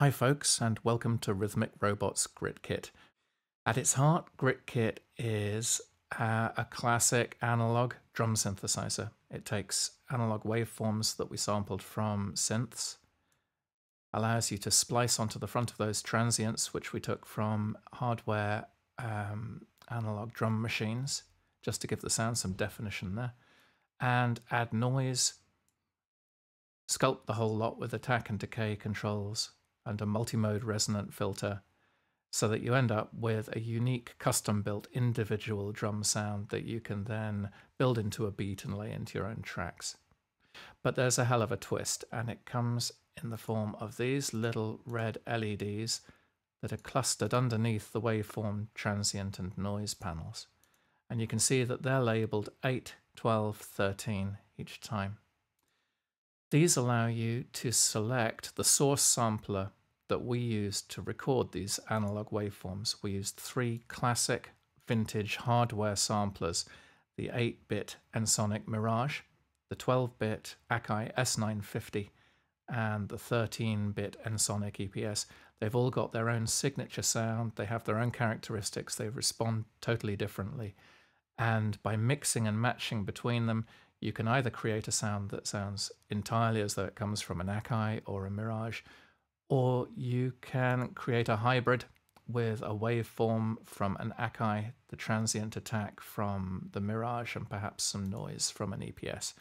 Hi folks, and welcome to Rhythmic Robots Grit Kit. At its heart, Grit Kit is a classic analog drum synthesizer. It takes analog waveforms that we sampled from synths, allows you to splice onto the front of those transients, which we took from hardware analog drum machines, just to give the sound some definition there, and add noise, sculpt the whole lot with attack and decay controls, and a multi-mode resonant filter, so that you end up with a unique custom-built individual drum sound that you can then build into a beat and lay into your own tracks. But there's a hell of a twist, and it comes in the form of these little red LEDs that are clustered underneath the waveform, transient and noise panels. And you can see that they're labeled 8, 12, 13 each time. These allow you to select the source sampler that we used to record these analog waveforms. We used 3 classic vintage hardware samplers, the 8-bit Ensoniq Mirage, the 12-bit Akai S950, and the 13-bit Ensoniq EPS. They've all got their own signature sound, they have their own characteristics, they respond totally differently. And by mixing and matching between them, you can either create a sound that sounds entirely as though it comes from an Akai or a Mirage, or you can create a hybrid with a waveform from an Akai, the transient attack from the Mirage, and perhaps some noise from an EPS.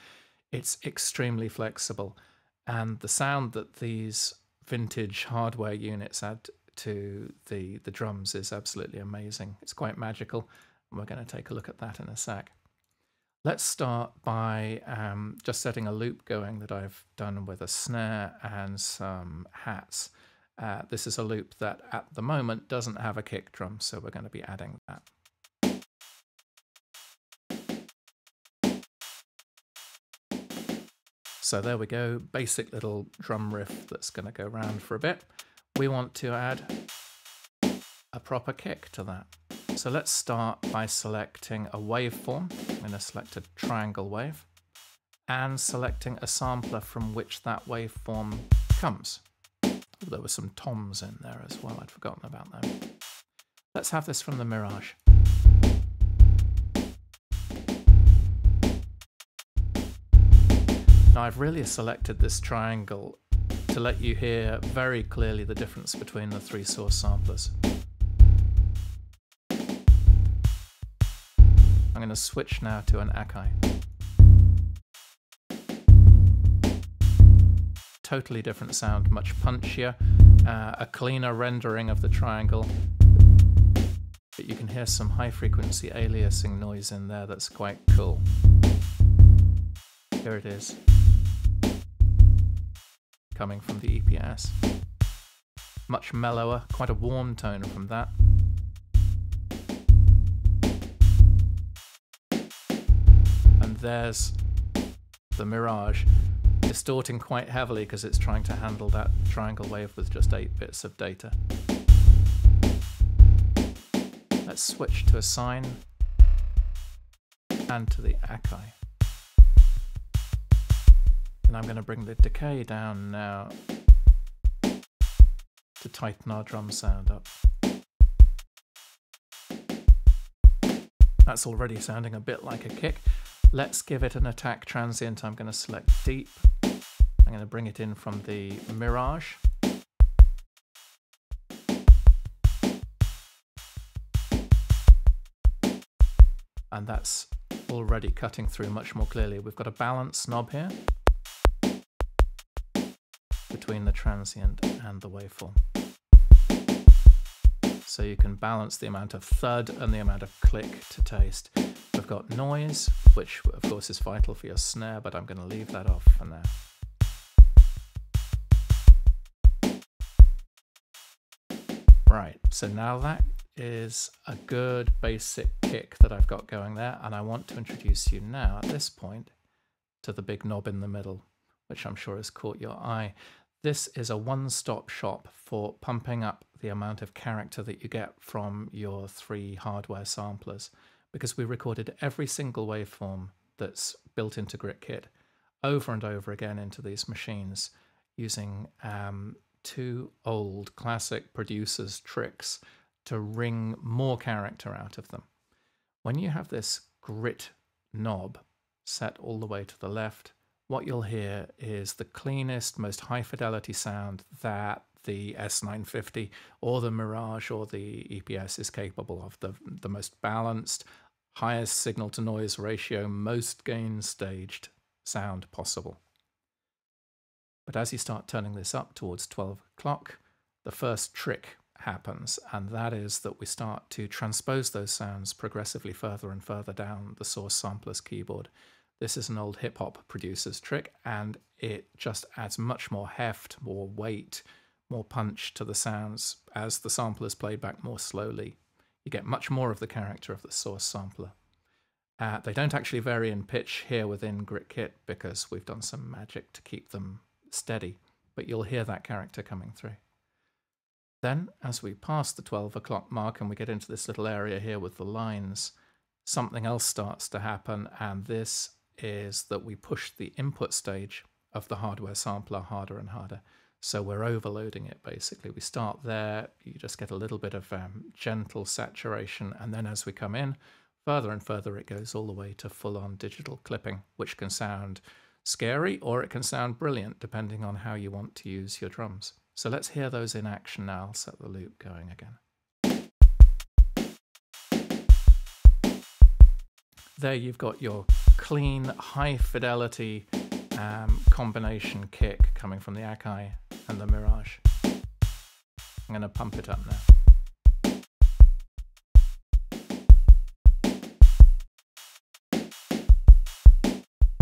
It's extremely flexible, and the sound that these vintage hardware units add to the drums is absolutely amazing. It's quite magical, and we're going to take a look at that in a sec. Let's start by just setting a loop going that I've done with a snare and some hats. This is a loop that at the moment doesn't have a kick drum, so we're going to be adding that. So there we go, basic little drum riff that's going to go around for a bit. We want to add a proper kick to that. So let's start by selecting a waveform. I'm going to select a triangle wave and selecting a sampler from which that waveform comes. Oh, there were some toms in there as well, I'd forgotten about them. Let's have this from the Mirage. Now I've really selected this triangle to let you hear very clearly the difference between the 3 source samplers. I'm going to switch now to an Akai. Totally different sound, much punchier, a cleaner rendering of the triangle, but you can hear some high frequency aliasing noise in there that's quite cool. Here it is, coming from the EPS. Much mellower, quite a warm tone from that. There's the Mirage, distorting quite heavily because it's trying to handle that triangle wave with just 8 bits of data. Let's switch to a sine and to the Akai. And I'm going to bring the decay down now to tighten our drum sound up. That's already sounding a bit like a kick. Let's give it an attack transient. I'm going to select deep. I'm going to bring it in from the Mirage. And that's already cutting through much more clearly. We've got a balance knob here between the transient and the waveform. So you can balance the amount of thud and the amount of click to taste. We've got noise, which of course is vital for your snare, but I'm going to leave that off for now. Right, so now that is a good basic kick that I've got going there, and I want to introduce you now at this point to the big knob in the middle, which I'm sure has caught your eye. This is a one-stop shop for pumping up the amount of character that you get from your 3 hardware samplers, because we recorded every single waveform that's built into Grit Kit over and over again into these machines using two old classic producers' tricks to wring more character out of them. When you have this grit knob set all the way to the left, what you'll hear is the cleanest, most high fidelity sound that the S950 or the Mirage or the EPS is capable of. The most balanced, highest signal to noise ratio, most gain staged sound possible. But as you start turning this up towards 12 o'clock, the first trick happens, and that is that we start to transpose those sounds progressively further and further down the source sampler's keyboard. This is an old hip-hop producer's trick, and it just adds much more heft, more weight, more punch to the sounds as the sampler is played back more slowly. You get much more of the character of the source sampler. They don't actually vary in pitch here within GritKit because we've done some magic to keep them steady, but you'll hear that character coming through. Then, as we pass the 12 o'clock mark and we get into this little area here with the lines, something else starts to happen, and this is that we push the input stage of the hardware sampler harder and harder. So we're overloading it, basically. We start there, you just get a little bit of gentle saturation, and then as we come in, further and further it goes all the way to full-on digital clipping, which can sound scary or it can sound brilliant, depending on how you want to use your drums. So let's hear those in action now. I'll set the loop going again. There you've got your clean, high-fidelity combination kick coming from the Akai and the Mirage. I'm going to pump it up now.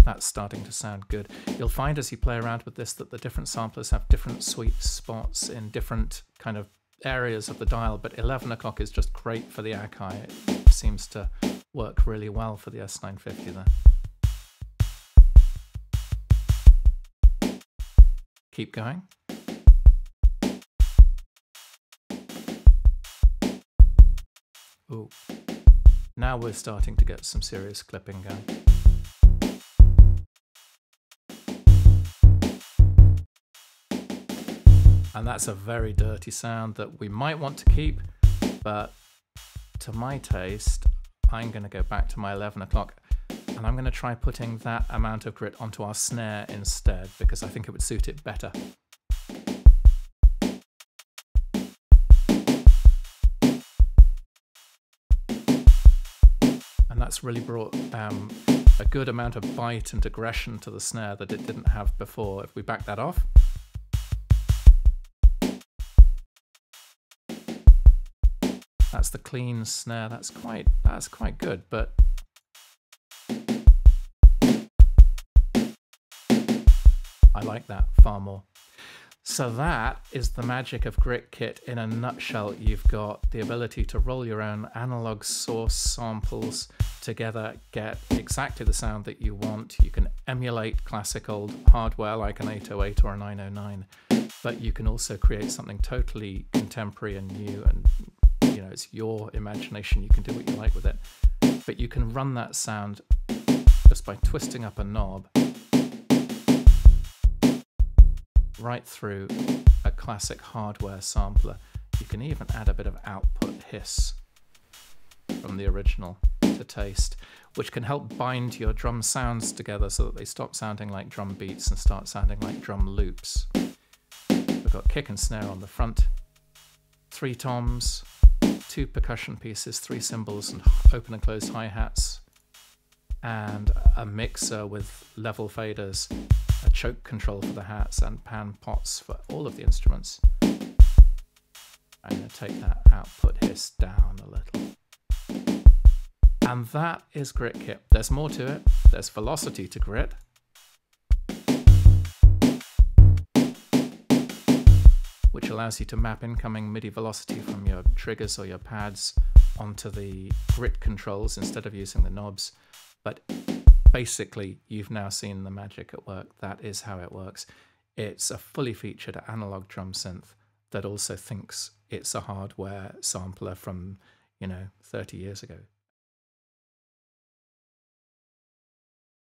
That's starting to sound good. You'll find as you play around with this that the different samplers have different sweet spots in different kind of areas of the dial, but 11 o'clock is just great for the Akai. It seems to work really well for the S950 there. Keep going. Ooh. Now we're starting to get some serious clipping going. And that's a very dirty sound that we might want to keep, but to my taste, I'm going to go back to my 11 o'clock and I'm going to try putting that amount of grit onto our snare instead, because I think it would suit it better. And that's really brought a good amount of bite and aggression to the snare that it didn't have before. If we back that off, that's the clean snare. That's quite good, but I like that far more. So that is the magic of GritKit in a nutshell. You've got the ability to roll your own analog source samples together, get exactly the sound that you want. You can emulate classic old hardware like an 808 or a 909, but you can also create something totally contemporary and new, and you know, it's your imagination. You can do what you like with it, but you can run that sound just by twisting up a knob right through a classic hardware sampler. You can even add a bit of output hiss from the original to taste, which can help bind your drum sounds together so that they stop sounding like drum beats and start sounding like drum loops. We've got kick and snare on the front, 3 toms, 2 percussion pieces, 3 cymbals and open and closed hi-hats, and a mixer with level faders, a choke control for the hats, and pan pots for all of the instruments. I'm going to take that output hiss down a little. And that is GritKit. There's more to it. There's velocity to grit. Which allows you to map incoming MIDI velocity from your triggers or your pads onto the grit controls instead of using the knobs. But basically, you've now seen the magic at work. That is how it works. It's a fully featured analog drum synth that also thinks it's a hardware sampler from, 30 years ago.